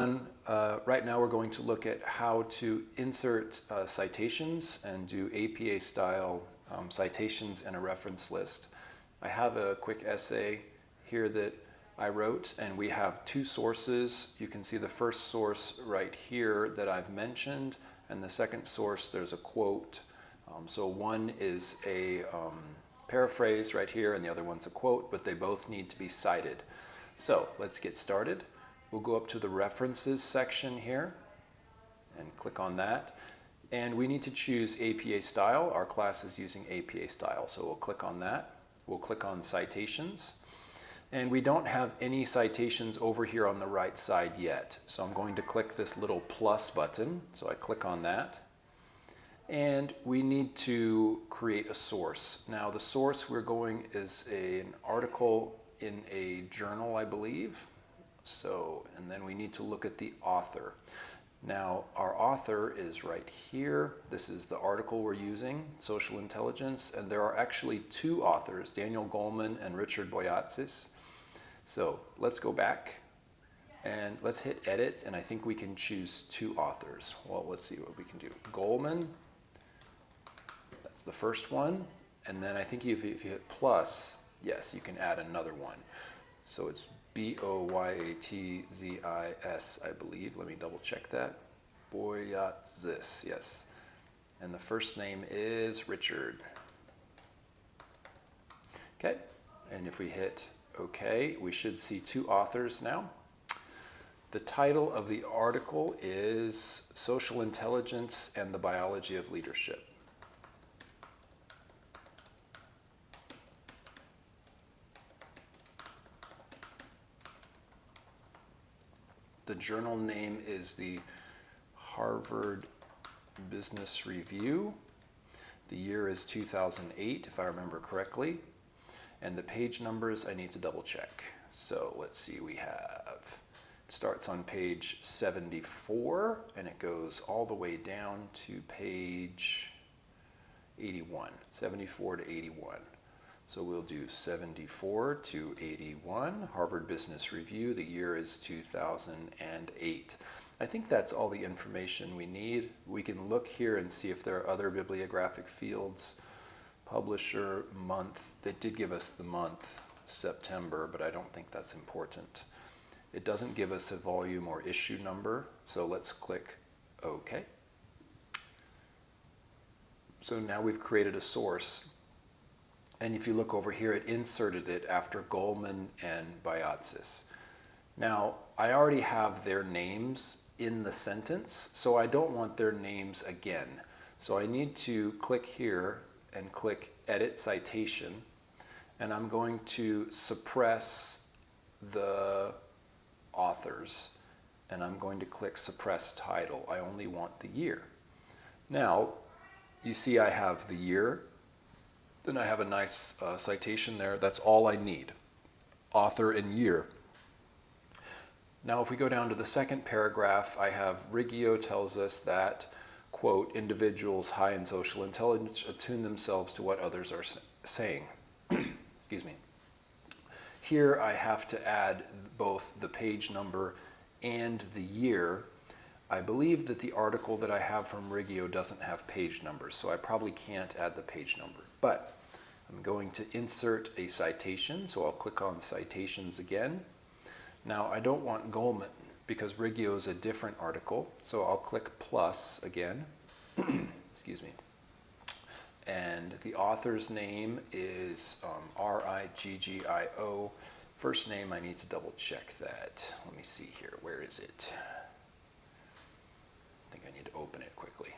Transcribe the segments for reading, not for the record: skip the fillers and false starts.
Right now we're going to look at how to insert citations and do APA style citations in a reference list. I have a quick essay here that I wrote, and we have two sources. You can see the first source right here that I've mentioned, and the second source, there's a quote. So one is a paraphrase right here, and the other one's a quote, but they both need to be cited. So let's get started. We'll go up to the references section here and click on that. And we need to choose APA style. Our class is using APA style, so we'll click on that. We'll click on citations. And we don't have any citations over here on the right side yet. So I'm going to click this little plus button. So I click on that. And we need to create a source. Now the source we're going is an article in a journal, I believe. So, and then we need to look at the author. Now, our author is right here. This is the article we're using, Social Intelligence, and there are actually two authors, Daniel Goleman and Richard Boyatzis. So let's go back and let's hit edit, and I think we can choose two authors. Well, let's see what we can do. Goleman, that's the first one, and then I think if you hit plus, yes, you can add another one. So it's Boyatzis, I believe. Let me double check that. Boyatzis, yes. And the first name is Richard. Okay, and if we hit OK, we should see two authors now. The title of the article is Social Intelligence and the Biology of Leadership. The journal name is the Harvard Business Review. The year is 2008, if I remember correctly. And the page numbers I need to double check. So let's see, we have, it starts on page 74 and it goes all the way down to page 81, 74 to 81. So we'll do 74 to 81, Harvard Business Review. The year is 2008. I think that's all the information we need. We can look here and see if there are other bibliographic fields. Publisher, month. They did give us the month, September, but I don't think that's important. It doesn't give us a volume or issue number, so let's click OK. So now we've created a source. And if you look over here, it inserted it after Goleman and Boyatzis. Now, I already have their names in the sentence, so I don't want their names again. So I need to click here and click Edit Citation, and I'm going to suppress the authors, and I'm going to click Suppress Title. I only want the year. Now, you see I have the year. Then I have a nice citation there. That's all I need, author and year. Now if we go down to the second paragraph, I have Riggio tells us that, quote, individuals high in social intelligence attune themselves to what others are saying. Excuse me. Here I have to add both the page number and the year. I believe that the article that I have from Riggio doesn't have page numbers, so I probably can't add the page number. But I'm going to insert a citation, so I'll click on Citations again. Now I don't want Goleman because Riggio is a different article, so I'll click plus again. Excuse me. And the author's name is Riggio. First name, I need to double check that. Let me see here. Where is it? I think I need to open it quickly.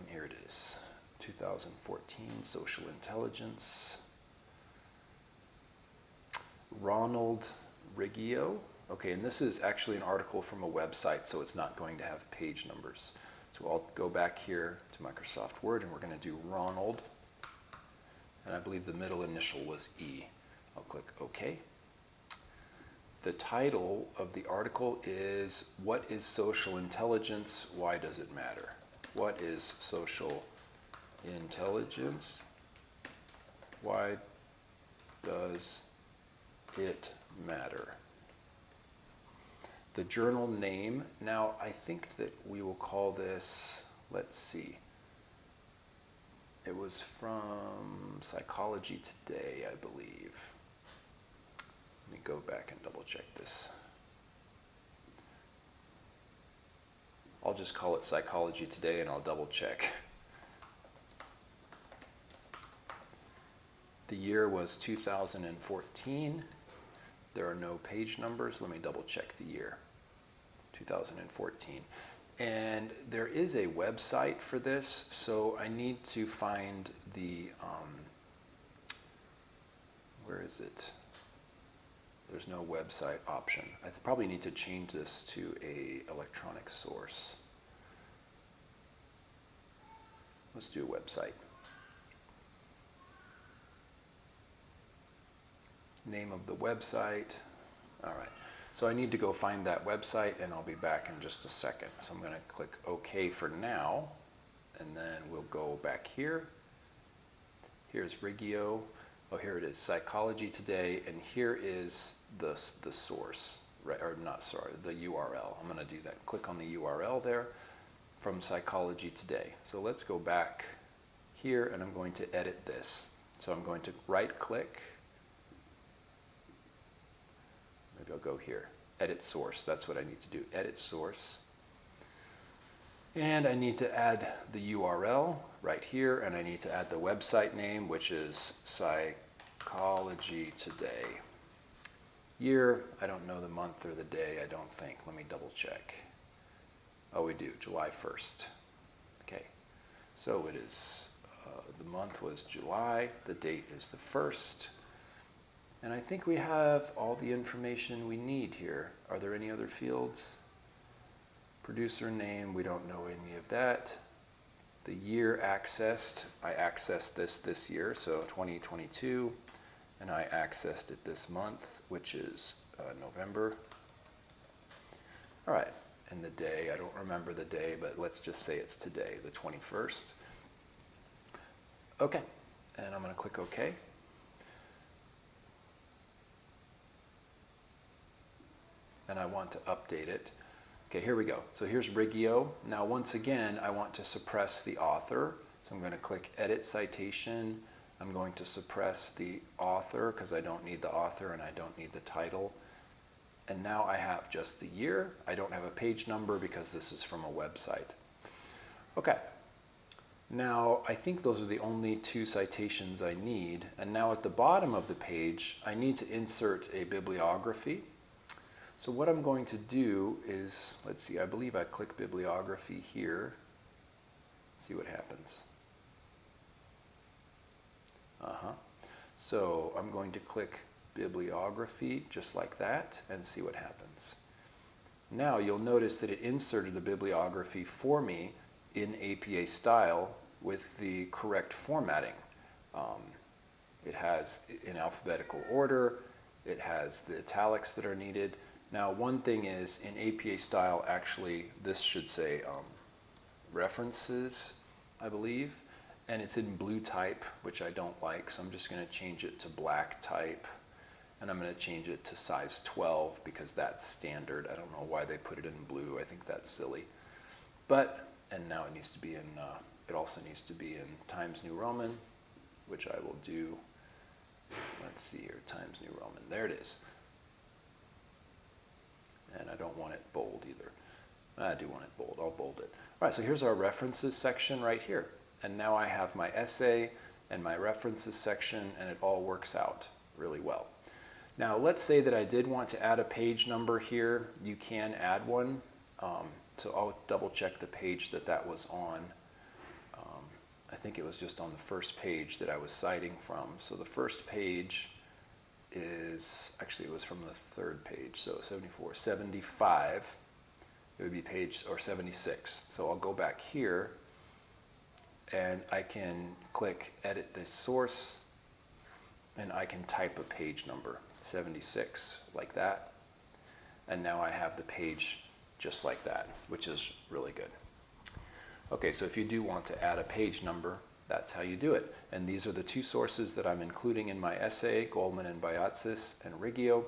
Here it is. 2014 Social Intelligence. Ronald Riggio. Okay, and this is actually an article from a website, so it's not going to have page numbers. So I'll go back here to Microsoft Word, and we're going to do Ronald. And I believe the middle initial was E. I'll click OK. The title of the article is, What is Social Intelligence? Why does it matter? What is social intelligence? Why does it matter? the journal name. Now, I think that we will call this, let's see, it was from Psychology Today, I believe. Let me go back and double check this. I'll just call it Psychology Today and I'll double check. The year was 2014. There are no page numbers. Let me double check the year, 2014. And there is a website for this, so I need to find the, where is it? There's no website option. I probably need to change this to a electronic source. Let's do a website. Name of the website. All right. So I need to go find that website and I'll be back in just a second. So I'm going to click OK for now, and then we'll go back here. Here's Rigio. Oh, here it is, Psychology Today, and here is the source, right? Or not, sorry, the URL. I'm going to do that. Click on the URL there from Psychology Today. So let's go back here, and I'm going to edit this. So I'm going to right-click. Maybe I'll go here. Edit source. That's what I need to do. Edit source. And I need to add the URL right here, and I need to add the website name, which is Psychology Today. Year, I don't know the month or the day, I don't think. Let me double check. Oh, we do, July 1st. Okay, so it is, the month was July, the date is the 1st. And I think we have all the information we need here. Are there any other fields? Producer name, we don't know any of that. The year accessed, I accessed this year, so 2022, and I accessed it this month, which is November. All right, and the day, I don't remember the day, but let's just say it's today, the 21st. Okay, and I'm gonna click OK. And I want to update it. Okay, here we go. So here's Rigio. Now, once again, I want to suppress the author. So I'm going to click Edit Citation. I'm going to suppress the author because I don't need the author and I don't need the title. And now I have just the year. I don't have a page number because this is from a website. Okay. Now, I think those are the only two citations I need. And now at the bottom of the page, I need to insert a bibliography. So what I'm going to do is, let's see, I believe I click bibliography here. See what happens. So I'm going to click bibliography just like that and see what happens. Now you'll notice that it inserted the bibliography for me in APA style with the correct formatting. It has in alphabetical order, it has the italics that are needed. Now, one thing is, in APA style, actually, this should say references, I believe, and it's in blue type, which I don't like, so I'm just going to change it to black type, and I'm going to change it to size 12 because that's standard. I don't know why they put it in blue. I think that's silly. But, and now it needs to be in, it also needs to be in Times New Roman, which I will do. Let's see here, Times New Roman. There it is. And I don't want it bold either. I do want it bold. I'll bold it. All right, so here's our references section right here. And now I have my essay and my references section, and it all works out really well. Now, let's say that I did want to add a page number here. You can add one. So I'll double check the page that was on. I think it was just on the first page that I was citing from. So the first page is, actually it was from the third page, so 74, 75, it would be page, or 76. So I'll go back here and I can click edit this source and I can type a page number, 76, like that. And now I have the page just like that, which is really good. Okay, so if you do want to add a page number, that's how you do it. And these are the two sources that I'm including in my essay, Goldman and Biatsis and Rigio.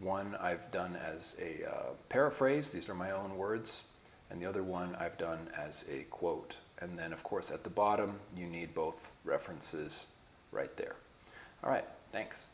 One I've done as a paraphrase, these are my own words, and the other one I've done as a quote. And then of course at the bottom you need both references right there. All right, thanks.